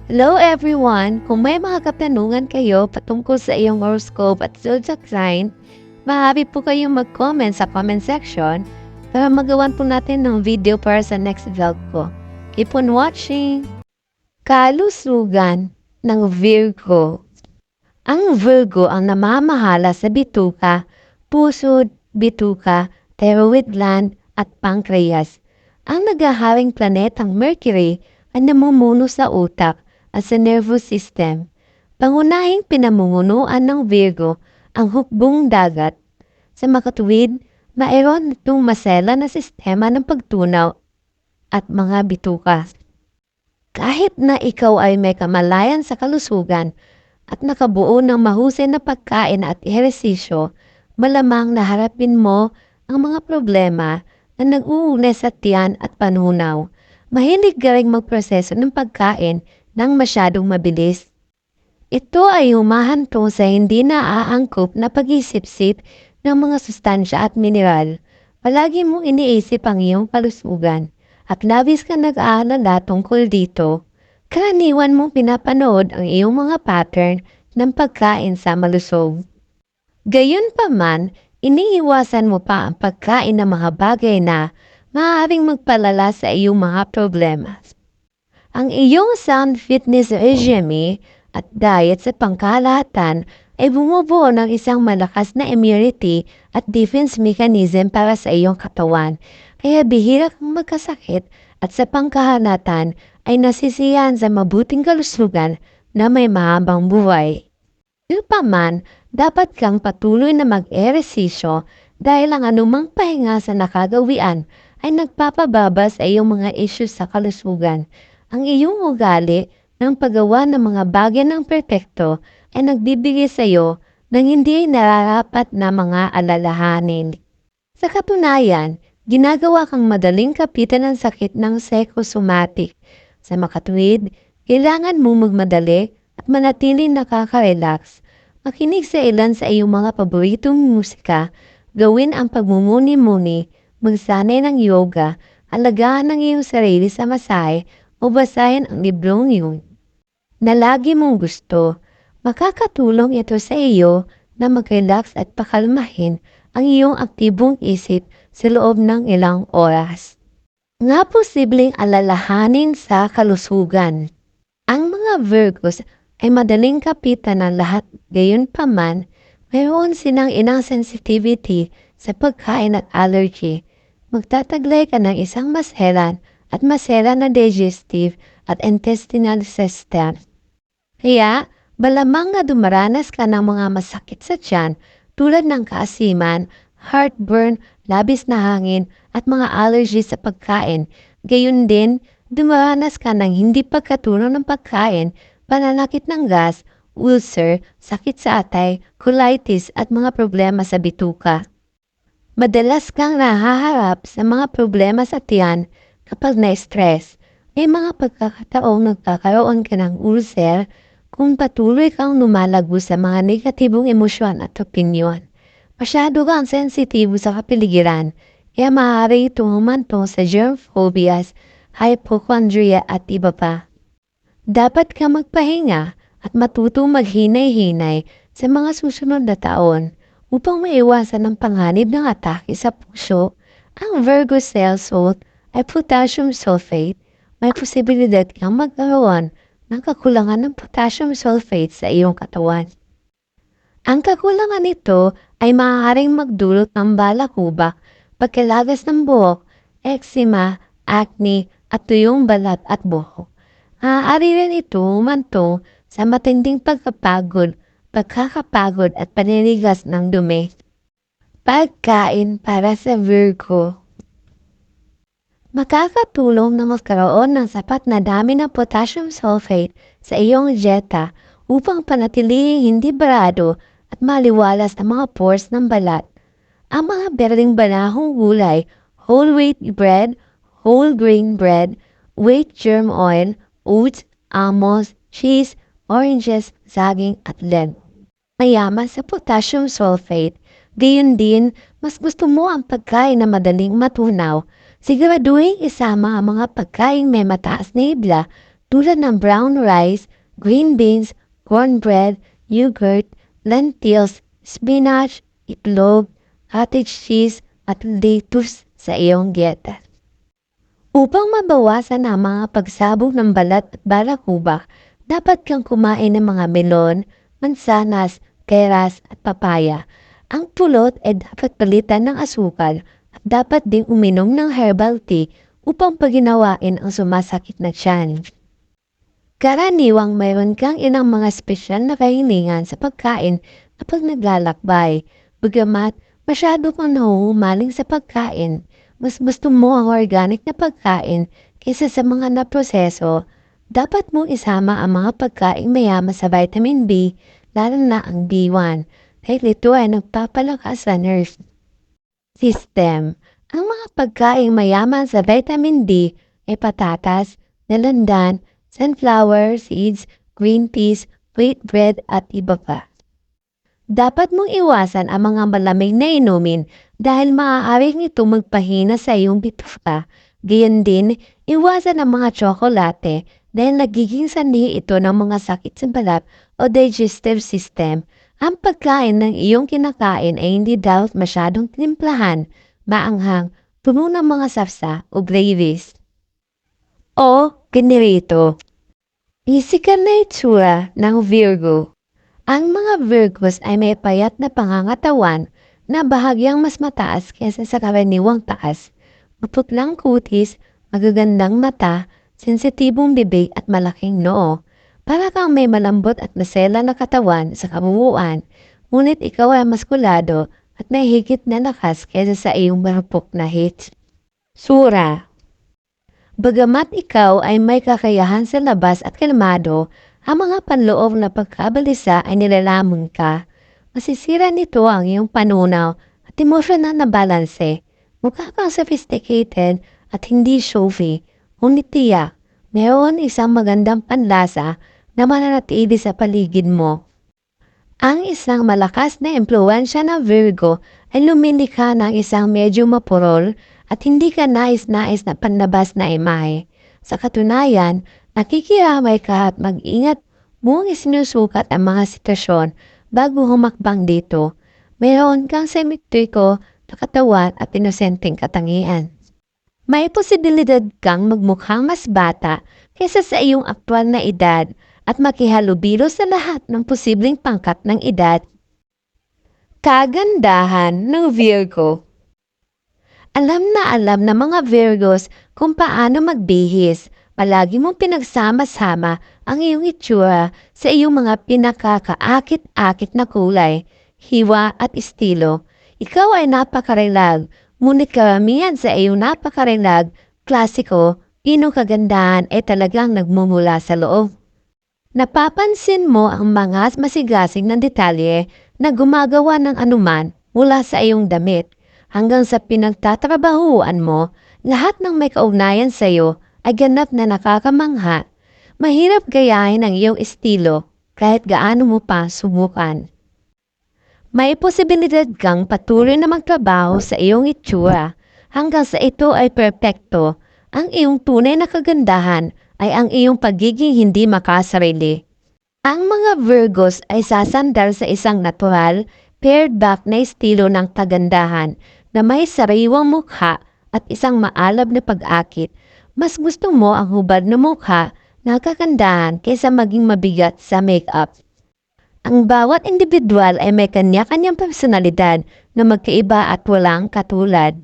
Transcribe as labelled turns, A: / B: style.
A: Hello everyone! Kung may mga katanungan kayo patungkol sa iyong horoscope at zodiac sign, maaari po kayong mag-comment sa comment section para magawan po natin ng video para sa next vlog ko. Keep on watching! Kalusugan ng Virgo. Ang Virgo ang namamahala sa bituka, puso, bituka, thyroid gland at pancreas. Ang naghaharing planetang Mercury ay namumuno sa utak at sa nervous system. Pangunahing pinamumunuan ng Virgo ang hukbong dagat. Sa makatuwid, mayroon itong masela na sistema ng pagtunaw at mga bituka. Kahit na ikaw ay may kamalayan sa kalusugan at nakabuo ng mahusay na pagkain at ehersisyo, malamang naharapin mo ang mga problema na nag-uune sa tiyan at panunaw. Mahilig ka ring magproseso ng pagkain nang masyadong mabilis. Ito ay humahantong sa hindi naaangkop na pag-isip-sip ng mga sustansya at mineral. Palagi mong iniisip ang iyong kalusugan at labis ka nag-aalala tungkol dito. Karaniwan mong pinapanood ang iyong mga pattern ng pagkain sa malusog. Gayunpaman, iniiwasan mo pa ang pagkain ng mga bagay na maaaring magpalala sa iyong mga problema. Ang iyong sound fitness regime at diet sa pangkalahatan ay bumubuo ng isang malakas na immunity at defense mechanism para sa iyong katawan. Kaya bihira kang magkasakit at sa pangkahanatan ay nasisiyahan sa mabuting kalusugan na may mahabang buhay. Yupaman, dapat kang patuloy na mag-ehersisyo dahil ang anumang pahinga sa nakagawian ay nagpapababa sa iyong mga issues sa kalusugan. Ang iyong ugali ng paggawa ng mga bagay ng perpekto ay nagbibigay sa iyo ng hindi nararapat na mga alalahanin. Sa katunayan, ginagawa kang madaling kapitan ng sakit ng psychosomatic. Sa makatuwid, kailangan mo magmadali at manatiling nakaka-relax. Makinig sa ilan sa iyong mga paboritong musika, gawin ang pagmumuni-muni, magsanay ng yoga, alagaan ng iyong sarili sa masahe, o basahin ang librong yun na lagi mong gusto. Makakatulong ito sa iyo na mag-relax at pakalmahin ang iyong aktibong isip sa loob ng ilang oras. Nga posibleng alalahanin sa kalusugan. Ang mga Virgos ay madaling kapitan ng lahat, gayunpaman, mayroon silang inang sensitivity sa pagkain at allergy. Magtataglay ka ng isang maselan at masela na digestive at intestinal system. Kaya, malamang na dumaranas ka ng mga masakit sa tiyan tulad ng kaasiman, heartburn, labis na hangin at mga allergy sa pagkain. Gayon din, dumaranas ka ng hindi pagkatunaw ng pagkain, pananakit ng gas, ulcer, sakit sa atay, colitis at mga problema sa bituka. Madalas kang nahaharap sa mga problema sa tiyan kapag na-stress. May mga pagkakataong nagkakaroon ka ng ulcer kung patuloy kang lumalago sa mga negatibong emosyon at opinyon. Masyado kang sensitibo sa kapiligiran, kaya maaari itong humantong sa germ phobias, hypochondria at iba pa. Dapat ka magpahinga at matutong maghinay-hinay sa mga susunod na taon upang maiwasan ang panganib ng atake sa puso. Ang Virgo cell salt ay potassium sulfate. May posibilidad kang magkaroon ng kakulangan ng potassium sulfate sa iyong katawan. Ang kakulangan nito ay maaaring magdulot ng balakubak, pagkalagas ng buhok, eczema, acne, at tuyong balat at buhok. Maaari rin ito humantong sa matinding pagkakapagod at paninigas ng dumi. Pagkain para sa Virgo. Makakatulong na magkaroon ng sapat na dami ng potassium sulfate sa iyong dieta upang panatilihing hindi barado at maliwalas ang mga pores ng balat. Ang mga berdeng banahong gulay, whole wheat bread, whole grain bread, wheat germ oil, oats, almonds, cheese, oranges, saging at lemon. Mayaman sa potassium sulfate. Gayon din, mas gusto mo ang pagkain na madaling matunaw. Siguraduhin isama ang mga pagkain may mataas na hibla tulad ng brown rice, green beans, cornbread, yogurt, lentils, spinach, itlog, cottage cheese, at lettuce sa iyong dieta. Upang mabawasan ang mga pagsabog ng balat at balakubak, dapat kang kumain ng mga melon, mansanas, keras at papaya. Ang pulot ay dapat palitan ng asukal at dapat ding uminom ng herbal tea upang paginawain ang sumasakit na tiyan. Karaniwang mayroon kang ilang mga espesyal na kahilingan sa pagkain kapag naglalakbay. Bagamat masyado kang nahuhumaling sa pagkain, mas gusto mo ang organic na pagkain kaysa sa mga naproseso, dapat mong isama ang mga pagkain mayaman sa vitamin B, lalo na ang B1, dahil ito ay nagpapalakas sa nerve system. Ang mga pagkain mayaman sa vitamin D ay patatas, dalandan, sunflower seeds, green peas, wheat bread at iba pa. Dapat mong iwasan ang mga malamig na inumin dahil maaaring ito magpahina sa iyong bituka. Gayon din, iwasan ang mga tsokolate dahil nagiging sanhi ito ng mga sakit sa balat o digestive system. Ang pagkain ng iyong kinakain ay hindi dapat masyadong timplahan, maanghang, puno ng mga safsa o gravies. O generito. Physical na itsura ng Virgo. Ang mga Virgos ay may payat na pangangatawan na bahagyang mas mataas kaysa sa karaniwang taas. Maputlang kutis, magagandang mata, sensitibong bibig at malaking noo. Para kang may malambot at masela na katawan sa kabuuan, ngunit ikaw ay maskulado at may higit na lakas kaysa sa iyong marupok na hit. Sura. Bagamat ikaw ay may kakayahan sa labas at kalmado, ang mga panloob na pagkabalisa ay nilalamon ka. Masisira nito ang iyong panunaw at emosyonal na balanse. Mukha kang sophisticated at hindi showy, ngunit tiyak, mayroon isang magandang panlasa na mananatili sa paligid mo. Ang isang malakas na impluwensya ng Virgo ay lumilikha ng isang medyo mapurol at hindi ka nais-nais na panlabas na imahe. Sa katunayan, nakikiramay ka at mag-ingat mong isinusukat ang mga sitwasyon bago humakbang dito. Mayroon kang symmetrical na katawan at inosenteng katangian. May posibilidad kang magmukhang mas bata kaysa sa iyong aktwal na edad at makihalubilo sa lahat ng posibleng pangkat ng edad. Kagandahan ng Virgo. Alam ng mga Virgos kung paano magbihis. Palagi mong pinagsama-sama ang iyong itsura sa iyong mga pinakakaakit-akit na kulay, hiwa at estilo. Ikaw ay napakarilag, ngunit karamihan sa iyong napakarilag, klasiko, pinong kagandahan ay talagang nagmumula sa loob. Napapansin mo ang mga masigasig na detalye na gumagawa ng anuman mula sa iyong damit hanggang sa pinagtatrabahuan mo, lahat ng may kaugnayan sa iyo ay ganap na nakakamangha. Mahirap gayahin ang iyong estilo kahit gaano mo pa subukan. May posibilidad kang patuloy na magtrabaho sa iyong itsura hanggang sa ito ay perpekto. Ang iyong tunay na kagandahan ay ang iyong pagiging hindi makasarili. Ang mga Virgos ay sasandal sa isang natural, pared back na estilo ng kagandahan na may sariwang mukha at isang maalab na pag-akit. Mas gusto mo ang hubad na mukha na kagandahan kaysa maging mabigat sa make-up. Ang bawat individual ay may kanya-kanyang personalidad na magkaiba at walang katulad.